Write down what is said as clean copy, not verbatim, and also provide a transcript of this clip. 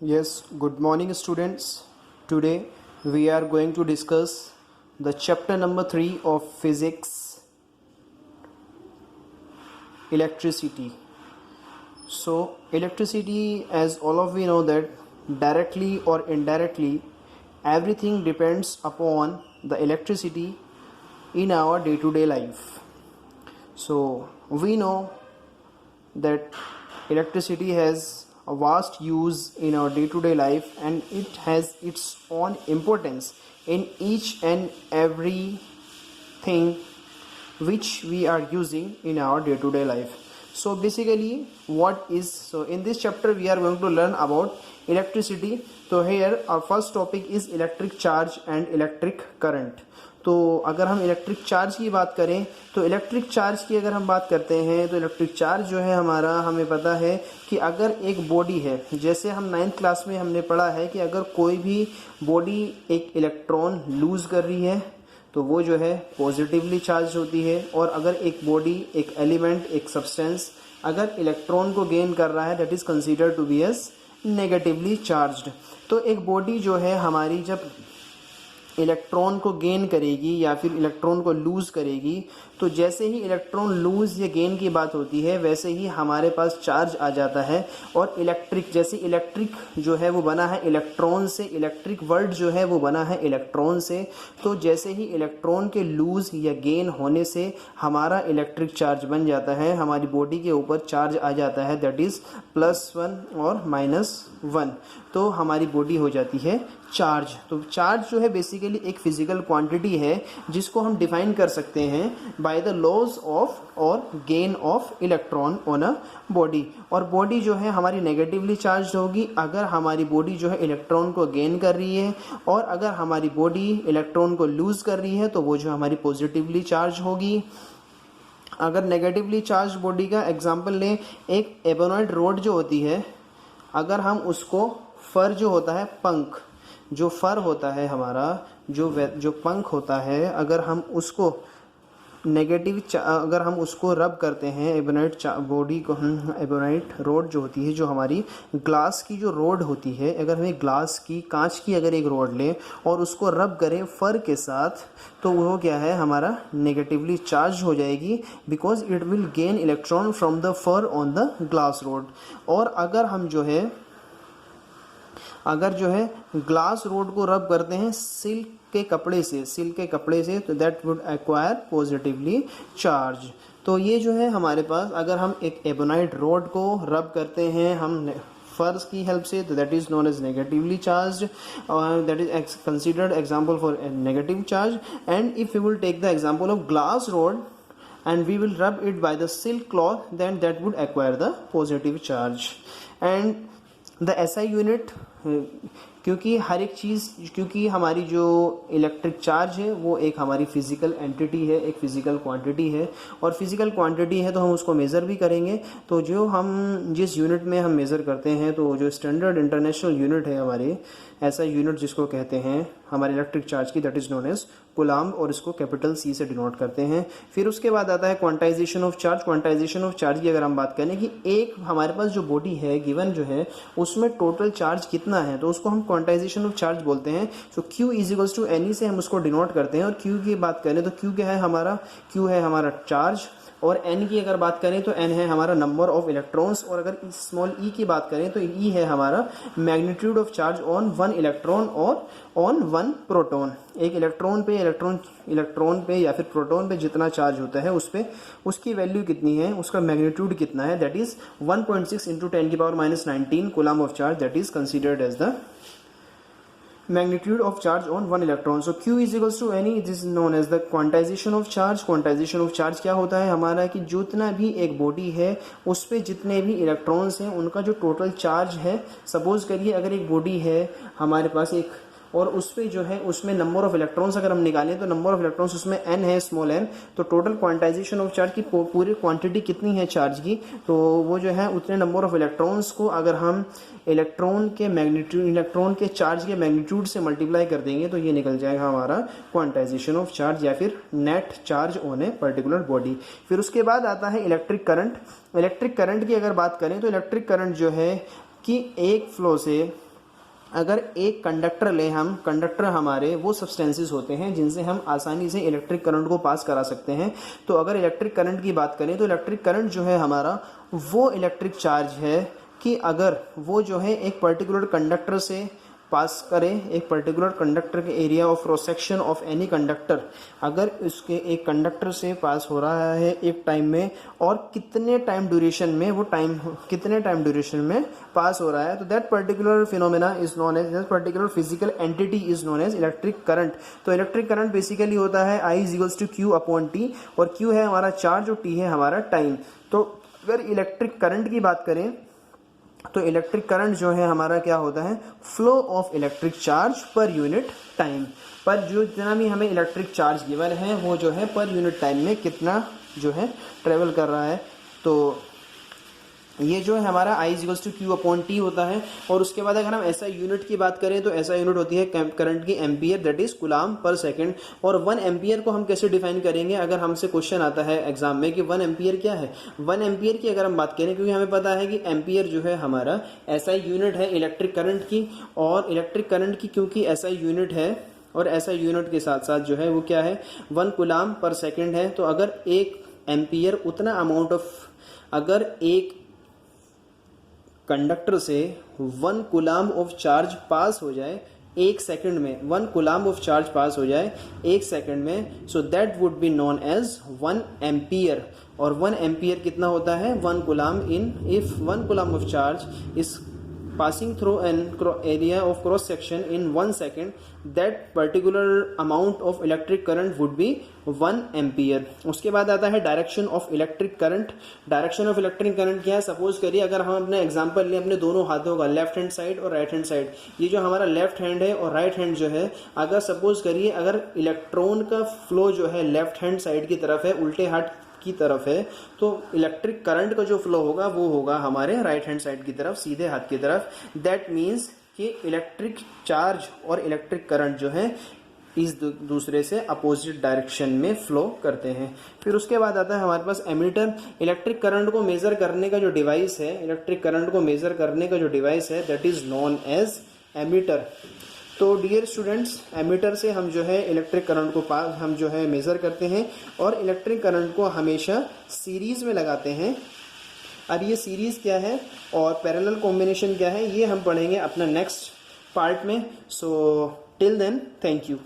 Yes, good morning, students. Today we are going to discuss the chapter number 3 of physics, electricity. So, electricity, as all of we know, that directly or indirectly, everything depends upon the electricity in our day to day life. So, we know that electricity has a vast use in our day-to-day life, and it has its own importance in each and every thing which we are using in our day-to-day life. So basically so in this chapter we are going to learn about electricity. So here our first topic is electric charge and electric current. तो अगर हम electric charge की बात करें तो electric charge की अगर हम बात करते हैं तो इलेक्ट्रिक चार्ज जो है हमारा, हमें पता है कि अगर एक बॉडी है, जैसे हम 9th क्लास में हमने पढ़ा है कि अगर कोई भी बॉडी एक इलेक्ट्रॉन लूज कर रही है तो वो जो है पॉजिटिवली चार्ज होती है, और अगर एक बॉडी, एक एलिमेंट, एक सब्सटेंस अगर इलेक्ट्रॉन को गेन कर रहा है that is considered to be as negatively charged. तो एक बॉडी जो है हमारी जब इलेक्ट्रॉन को गेन करेगी या फिर इलेक्ट्रॉन को लूज करेगी, तो जैसे ही इलेक्ट्रॉन लूज या गेन की बात होती है वैसे ही हमारे पास चार्ज आ जाता है। और इलेक्ट्रिक, जैसे इलेक्ट्रिक जो है वो बना है इलेक्ट्रॉन से, इलेक्ट्रिक वर्ल्ड जो है वो बना है इलेक्ट्रॉन से, तो जैसे ही इलेक्ट्रॉन के लूज या गेन होने से हमारा इलेक्ट्रिक चार्ज बन जाता है, हमारी बॉडी के ऊपर चार्ज आ जाता है दैट इज +1 और -1, तो हमारी बॉडी हो जाती है चार्ज। तो चार्ज जो है बेसिकली एक फिजिकल क्वांटिटी है जिसको हम डिफाइन कर सकते हैं बाय द लॉज ऑफ और gain of electron on a body. और बॉडी जो है हमारी नेगेटिवली चार्ज होगी अगर हमारी बॉडी जो है इलेक्ट्रॉन को गेन कर रही है, और अगर हमारी बॉडी इलेक्ट्रॉन को लूज कर रही है तो वो जो हमारी पॉजिटिवली चार्ज होगी। अगर नेगेटिवली चार्ज बॉडी का एग्जाम्पल लें, एक एबोनॉइड रोड जो होती है, अगर हम उसको फर जो होता है, पंख जो फर होता है हमारा, जो पंख होता है, अगर हम उसको अगर हम उसको रब करते हैं एबोनाइट बॉडी को, एबोनाइट रोड जो होती है, जो हमारी ग्लास की जो रोड होती है, अगर हमें ग्लास की, कांच की अगर एक रोड लें और उसको रब करें फर के साथ, तो वो क्या है हमारा नेगेटिवली चार्ज हो जाएगी because it will gain electron from the fur on the glass rod. और अगर हम जो है ग्लास रोड को रब करते हैं सिल्क के कपड़े से, तो that would acquire positively charge. तो ये जो है हमारे पास, अगर हम एक एबोनाइट रोड को रब करते हैं हम फर्स की हेल्प से, तो that is known as negatively charge, that is considered example for negative charge. And if you will take the example of glass rod and we will rub it by the silk cloth, then that would acquire the positive charge. And the SI unit, क्योंकि हर एक चीज़, क्योंकि हमारी जो electric charge है वो एक हमारी physical entity है, एक फिजिकल क्वांटिटी है, और फिजिकल क्वांटिटी है तो हम उसको मेज़र भी करेंगे। तो जो हम जिस यूनिट में हम मेज़र करते हैं, तो जो स्टैंडर्ड इंटरनेशनल यूनिट है हमारे, ऐसा यूनिट जिसको कहते हैं हमारे इलेक्ट्रिक चार्ज की, that is known as coulomb, और इसको कैपिटल C से डिनोट करते हैं। फिर उसके बाद आता है quantization of charge. Quantization of charge की अगर हम बात करें कि एक हमारे पास जो बॉडी है गिवन जो है उसमें टोटल चार्ज कितना है, तो उसको हम क्वांटाइजेशन ऑफ चार्ज बोलते हैं। सो Q इज टू एनी से हम उसको डिनोट करते हैं। और Q की बात करें तो Q क्या है हमारा, Q है हमारा चार्ज, और N की अगर बात करें तो N है हमारा नंबर ऑफ इलेक्ट्रॉन्स, और अगर स्मॉल e की बात करें तो E है हमारा magnitude of charge on 1 electron और ऑन 1 प्रोटॉन। एक इलेक्ट्रॉन पे या फिर प्रोटॉन पे जितना चार्ज होता है उस पे उसकी वैल्यू कितनी है, उसका मैग्नीट्यूड कितना है, that is 1.6 × 10⁻⁻19 coulomb of charge, that is considered as the magnitude of charge on 1 electron. So Q is equals to any, this is known as the quantization of charge. quantization of charge क्या होता है हमारा कि जितना भी एक body है उस पे जितने भी इलेक्ट्रॉन्स हैं उनका जो टोटल चार्ज है, सपोज करिए अगर एक बॉडी है हमारे पास एक, और उस पे जो है उसमें नंबर ऑफ इलेक्ट्रॉन्स अगर हम निकालें तो नंबर ऑफ इलेक्ट्रॉन्स उसमें n है, स्मॉल n, तो टोटल क्वांटाइजेशन ऑफ चार्ज की पूरी क्वांटिटी कितनी है चार्ज की, तो वो जो है उतने नंबर ऑफ इलेक्ट्रॉन्स को अगर हम इलेक्ट्रॉन के चार्ज के मैग्नीट्यूड से मल्टीप्लाई कर देंगे तो ये निकल जाएगा हमारा क्वांटाइजेशन ऑफ चार्ज या फिर net charge on a particular body. फिर उसके बाद आता है इलेक्ट्रिक करंट। इलेक्ट्रिक करंट की अगर बात करें तो इलेक्ट्रिक करंट जो है कि एक फ्लो से अगर एक कंडक्टर लें हम, कंडक्टर हमारे वो सब्सटेंसेस होते हैं जिनसे हम आसानी से इलेक्ट्रिक करंट को पास करा सकते हैं। तो अगर इलेक्ट्रिक करंट की बात करें तो इलेक्ट्रिक करंट जो है हमारा वो इलेक्ट्रिक चार्ज है कि अगर वो जो है एक पर्टिकुलर कंडक्टर से पास करें, एक पर्टिकुलर कंडक्टर के area of cross section of any conductor, अगर उसके एक कंडक्टर से पास हो रहा है एक टाइम में और कितने टाइम ड्यूरेशन में वो कितने टाइम ड्यूरेशन में पास हो रहा है, तो that particular phenomena is known as, that particular physical entity is known as electric current. तो इलेक्ट्रिक करंट बेसिकली होता है I is to Q upon T, और Q है हमारा चार्ज और T है हमारा टाइम। तो अगर इलेक्ट्रिक करंट की बात करें तो इलेक्ट्रिक करंट जो है हमारा क्या होता है, flow of electric charge per unit time, पर जो जितना भी हमें इलेक्ट्रिक चार्ज गिवन है वो जो है पर यूनिट टाइम में कितना जो है ट्रेवल कर रहा है। तो ये जो है हमारा I is to Q upon T होता है। और उसके बाद अगर हम ऐसा यूनिट की बात करें तो ऐसा यूनिट होती है करंट की ampere, that is coulomb per second. और 1 एम्पियर को हम कैसे डिफाइन करेंगे, अगर हमसे क्वेश्चन आता है एग्जाम में कि 1 एम्पियर क्या है, 1 एम्पियर की अगर हम बात करें, क्योंकि हमें पता है कि एम्पियर जो है हमारा ऐसा यूनिट है इलेक्ट्रिक करंट की, और इलेक्ट्रिक करंट की क्योंकि ऐसा यूनिट है और ऐसा यूनिट के साथ साथ जो है वो क्या है 1 कूलम पर सेकेंड है। तो अगर 1 एम्पियर उतना अमाउंट ऑफ, अगर एक कंडक्टर से 1 कूलम ऑफ चार्ज पास हो जाए एक सेकंड में, 1 कूलम ऑफ चार्ज पास हो जाए एक सेकंड में, so that would be known as 1 ampere. और 1 एम्पियर कितना होता है 1 coulomb in, if 1 coulomb of charge is passing through an area of cross section in 1 second, that particular amount of electric current would be 1 ampere। उसके बाद आता है direction of electric current. Direction of electric current क्या है, suppose करिए अगर हम अपने एग्जांपल लें अपने दोनों हाथों का, लेफ्ट हैंड साइड और राइट हैंड साइड, ये जो हमारा लेफ्ट हैंड है और राइट हैंड जो है, अगर सपोज करिए अगर इलेक्ट्रॉन का फ्लो जो है लेफ्ट हैंड साइड की तरफ है, उल्टे हाथ की तरफ है, तो इलेक्ट्रिक करंट का जो फ्लो होगा वो होगा हमारे राइट हैंड साइड की तरफ, सीधे हाथ की तरफ। दैट मीन्स कि इलेक्ट्रिक चार्ज और इलेक्ट्रिक करंट जो है इस दूसरे से अपोजिट डायरेक्शन में फ्लो करते हैं। फिर उसके बाद आता है हमारे पास एमीटर। इलेक्ट्रिक करंट को मेजर करने का जो डिवाइस है, इलेक्ट्रिक करंट को मेजर करने का जो डिवाइस है, that is known as ammeter. तो डियर स्टूडेंट्स, एमीटर से हम जो है इलेक्ट्रिक करंट को हम जो है मेज़र करते हैं और इलेक्ट्रिक करंट को हमेशा सीरीज़ में लगाते हैं। अब ये सीरीज़ क्या है और पैरेलल कॉम्बिनेशन क्या है, ये हम पढ़ेंगे अपना नेक्स्ट पार्ट में। So till then, thank you.